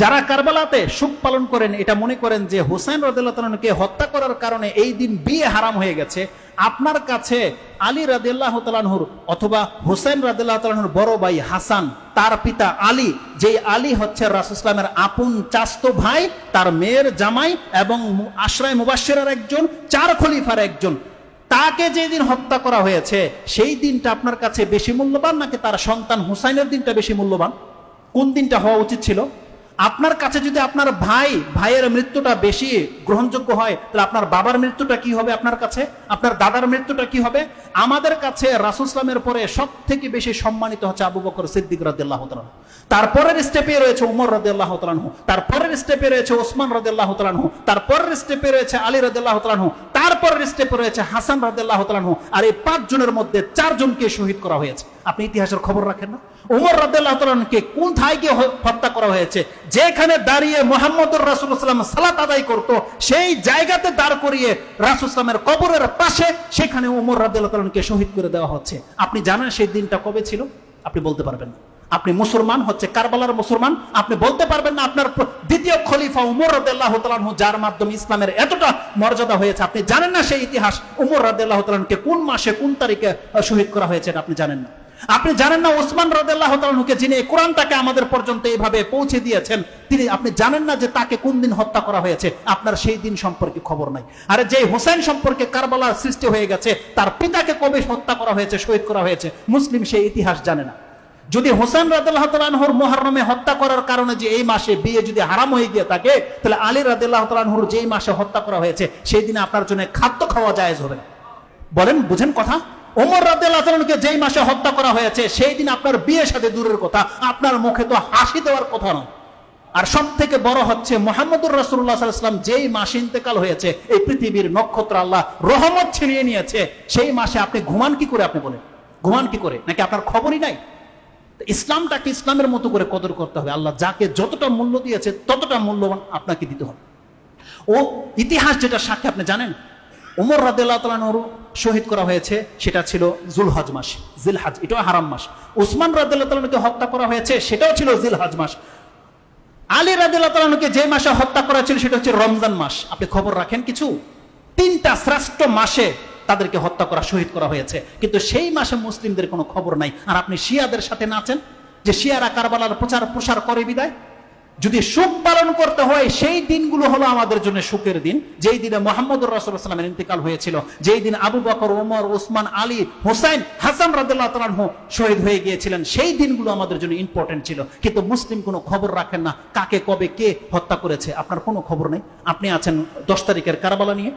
যারা কারবালাতে শোক পালন করেন এটা মনে করেন যে হুসাইন রাদিয়াল্লাহু তাআলাকে হত্যা করার কারণে এই দিন বিয়ে হারাম হয়ে গেছে, আপনার কাছে আলী রাদিয়াল্লাহু তাআলা আনহুর অথবা হুসাইন রাদিয়াল্লাহু তাআলা আনহুর বড় ভাই হাসান, তার পিতা আলী, যেই আলী হচ্ছে রাসূল সাল্লাল্লাহু আলাইহি ওয়াসাল্লামের আপন চাচতো ভাই, তার মেয়ের জামাই এবং আশরায়ে মুবাশশিরার একজন, 4 খলিফার একজন, তাকে যেদিন হত্যা করা হয়েছে সেই দিনটা আপনার কাছে বেশি মূল্যবান নাকি তার সন্তান হুসাইনের দিনটা বেশি মূল্যবান? কোন দিনটা হওয়া উচিত ছিল? আপনার কাছে যদি আপনার ভাইয়ের মৃত্যুটা বেশি গ্রহণযোগ্য হয়, তাহলে আপনার বাবার মৃত্যুটা কি হবে আপনার কাছে? আপনার দাদার মৃত্যুটা কি হবে? আমাদের কাছে রাসূল সাল্লাল্লাহু আলাইহি ওয়াসাল্লামের পরে সবথেকে বেশি সম্মানিত হচ্ছে আবু বকর সিদ্দিক রাদিয়াল্লাহু তাআলা, তারপরের স্টেপে রয়েছে উমর রাদিয়াল্লাহু তাআলা, তারপরের স্টেপে রয়েছে ওসমান রাদিয়াল্লাহু তাআলা, তারপরের স্টেপে রয়েছে আলী রাদিয়াল্লাহু তাআলা, তারপরের স্টেপে রয়েছে হাসান রাদিয়াল্লাহু তাআলা, আর এই 5 জনের মধ্যে 4 জনকে শহীদ করা হয়েছে। আপনি ইতিহাসের খবর রাখেন না? উমর রাদিয়াল্লাহু তাআলাকে কোন ঠাইয়ে গিয়ে হত্যা করা হয়েছে? যেখানে দাঁড়িয়ে মুহাম্মদুর রাসূলুল্লাহ সাল্লাল্লাহু আলাইহি ওয়াসাল্লাম সালাত আদায় করত, সেই জায়গাতে দাঁড় করিয়ে রাসূল সাল্লামের কবরের পাশে সেখানে উমর রাদিয়াল্লাহু তাআলাকে শহীদ করে দেওয়া হচ্ছে। আপনি জানেন সেই দিনটা কবে ছিল? আপনি বলতে পারবেন না। আপনি মুসলমান, হচ্ছে কারবালার মুসলমান, আপনি বলতে পারবেন না আপনার দ্বিতীয় খলিফা উমর রাদিয়াল্লাহু তাআলা আনহু, যার মাধ্যমে ইসলামের এতটা মর্যাদা হয়েছে, আপনি জানেন না সেই ইতিহাস? উমর রাদিয়াল্লাহু তাআলা আনহুকে কোন মাসে কোন তারিখে শহীদ করা হয়েছে এটা আপনি জানেন না। আপনি জানেন না ওসমান রাদিয়াল্লাহু তাআলা আনহুকে, যিনি কোরআনটাকে আমাদের পর্যন্ত এইভাবে পৌঁছে দিয়েছেন, তিনি, আপনি জানেন না যে তাকে কোন দিন হত্যা করা হয়েছে? আপনার সেই দিন সম্পর্কে খবর নাই। আরে যে হুসাইন সম্পর্কে কারবালার সৃষ্টি হয়ে গেছে, তার পিতাকে কবে হত্যা করা হয়েছে, শহীদ করা হয়েছে, মুসলিম সেই ইতিহাস জানে না। যদি হুসাইন রাদিয়াল্লাহু তাআলা আনহুর মুহররমে হত্যা করার কারণে যে এই মাসে বিয়ে যদি হারাম হয়ে গিয়ে থাকে, তাহলে আলী রাদিয়াল্লাহু তাআলা আনহুর যেই মাসে হত্যা করা হয়েছে সেই দিনে আপনার জন্য খাদ্য খাওয়া জায়েজ হবে? বলেন, বুঝেন কথা? ওমর রাদিয়াল্লাহু তাআলা আনহুকে যেই মাসে হত্যা করা হয়েছে সেই দিন আপনার বিয়ের সাথে দূরের কথা, আপনার মুখে তো হাসি দেওয়ার কথা নয়। আর সব থেকে বড় হচ্ছে মুহাম্মদুর রাসূলুল্লাহ সাল্লাল্লাহু আলাইহি ওয়াসাল্লাম যেই মাসে ইন্তেকাল হয়েছে, এই পৃথিবীর নক্ষত্র আল্লাহ রহমত ছিনিয়ে নিয়েছে, সেই মাসে আপনি ঘুমান কি করে? আপনি বলেন, ঘুমান কি করে? নাকি আপনার খবরই নাই? ইসলামটাকে ইসলামের মতো করে কদর করতে হবে। আল্লাহ যাকে যতটা মূল্য দিয়েছে ততটা মূল্যবান আপনাকে দিতে হবে। ও ইতিহাস যেটা সাক্ষী, আপনি জানেন উমর রাদিয়াল্লাহু তাআলা আনহু শহীদ করা হয়েছে সেটা ছিল যুলহজ মাস, জিলহজ, এটাও হারাম মাস। উসমান রাদিয়াল্লাহু তাআলা আনহুকে হত্যা করা হয়েছে সেটাও ছিল জিলহজ মাস। আলী রাদিয়াল্লাহু তাআলা আনহুকে যে মাসে হত্যা করা ছিল সেটা হচ্ছে রমজান মাস। আপনি খবর রাখেন কিছু? 3টা শ্রেষ্ঠ মাসে তাদেরকে হত্যা করা, শহীদ করা হয়েছে, কিন্তু সেই মাসে মুসলিমদের কোনো খবর নাই। আর আপনি শিয়াদের সাথে নাচেন যে শিয়ারা কারবালার প্রচার প্রসার করে বিদায়। যদি সুখ পালন করতে হয় সেই দিনগুলো হলো আমাদের জন্য সুখের দিন, যেই দিনে মুহাম্মদুর রাসূলুল্লাহ সাল্লাল্লাহু আলাইহি ওয়াসাল্লামের ইন্তেকাল হয়েছিল, যেই দিন আবু বকর, ওমর, ওসমান, আলী, হুসাইন, হাসান রাদিয়াল্লাহু তাআলা আনহু শহীদ হয়ে গিয়েছিলেন, সেই দিনগুলো আমাদের জন্য ইম্পর্টেন্ট ছিল। কিন্তু মুসলিম কোনো খবর রাখেন না কাকে কবে কে হত্যা করেছে, আপনার কোনো খবর নেই। আপনি আছেন 10 তারিখের কারবালা নিয়ে।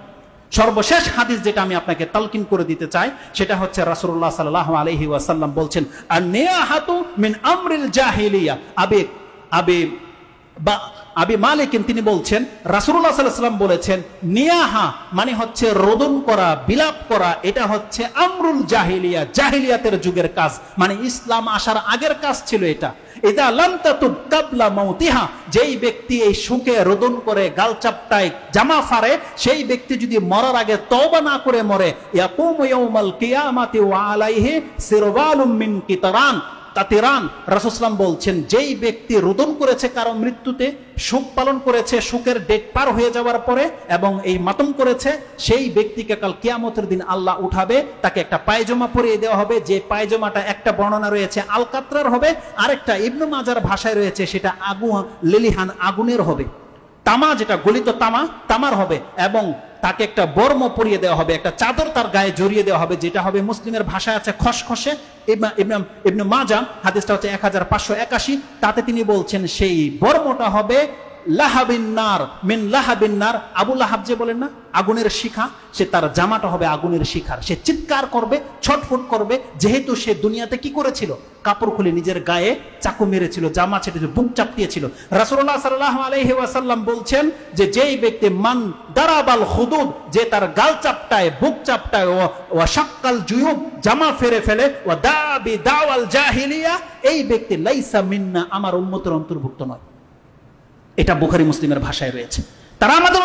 সর্বশেষ হাদিস যেটা আমি আপনাকে তালকিন করে দিতে চাই সেটা হচ্ছে রাসূলুল্লাহ সাল্লাল্লাহু আলাইহি ওয়াসাল্লাম বলছেন, আন-নিয়াহাতু মিন আমরিল জাহিলিয়া। আবি মালিক তিনি বলছেন, রাসূলুল্লাহ সাল্লাল্লাহু আলাইহি ওয়াসাল্লাম বলেছেন, নিয়াহা মানে হচ্ছে রোদন করা, বিলাপ করা, এটা হচ্ছে আমরুল জাহিলিয়া, জাহিলিয়াতের যুগের কাজ, মানে ইসলাম আসার আগের কাজ ছিল এটা। ইযা লাম তাতুব কাবলা মাউতিহা, যেই ব্যক্তি এই সুখে রোদন করে, গাল চাপটায়, জামা ফাড়ে, সেই ব্যক্তি যদি মরার আগে তওবা না করে মরে, ইয়াকুমু ইয়াউমাল কিয়ামাতি ওয়া আলাইহি সিরবালুম মিন কিতারান তাতিরান। রাসূল সাল্লাল্লাহু বলছেন, যেই ব্যক্তি রোদন করেছে কারো মৃত্যুতে, শোক পালন করেছে শোকের ডেট পার হয়ে যাওয়ার পরে, এবং এই মাতম করেছে, সেই ব্যক্তিকে কাল কিয়ামতের দিন আল্লাহ উঠাবে, তাকে একটা পায়জামা পরিয়ে দেওয়া হবে, যে পায়জামাটা একটা বর্ণনা রয়েছে আলকাতরার হবে, আরেকটা ইবনে মাজার ভাষায় রয়েছে সেটা লিলিহান, আগুনের হবে, তামা, যেটা গলিত তামার হবে, এবং তাকে একটা বর্ম পরিয়ে দেওয়া হবে, একটা চাদর তার গায়ে জড়িয়ে দেওয়া হবে, যেটা হবে মুসলিমের ভাষায় আছে খসখসে। ইবনে মাজাহ হাদিসটা হচ্ছে 1581, তাতে তিনি বলছেন সেই বর্মটা হবে লাহাবিন নার, মিন লাহাবিন নার। আবু লাহাব যে বলেন না আগুনের শিখা, সে তার জামাটা হবে আগুনের শিখার। সে চিৎকার করবে, ছটফট করবে, যেহেতু সে দুনিয়াতে কি করেছিল, কাপড় খুলে নিজের গায়ে চাকু মেরেছিল, জামা ছেড়েছিল, বুক চাপটিয়েছিল। রাসূলুল্লাহ সাল্লাল্লাহু আলাইহি ওয়াসাল্লাম বলছেন যে যেই ব্যক্তি মান দারাবাল খুদুদ, যে তার গাল চাপটায়, বুক চাপটায়, ওয়া শাক্কাল জুয়ুব, জামা ফেরে ফেলে, ওয়া দাবি দাওয়াল জাহিলিয়া, এই ব্যক্তি লাইসা মিন্না, আমার উম্মতের অন্তর্ভুক্ত নয়। এটা বুখারী মুসলিমের ভাষায় রয়েছে। তারা আমাদের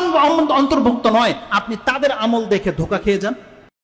অন্তর্ভুক্ত নয়। আপনি তাদের আমল দেখে ধোঁকা খেয়ে যান।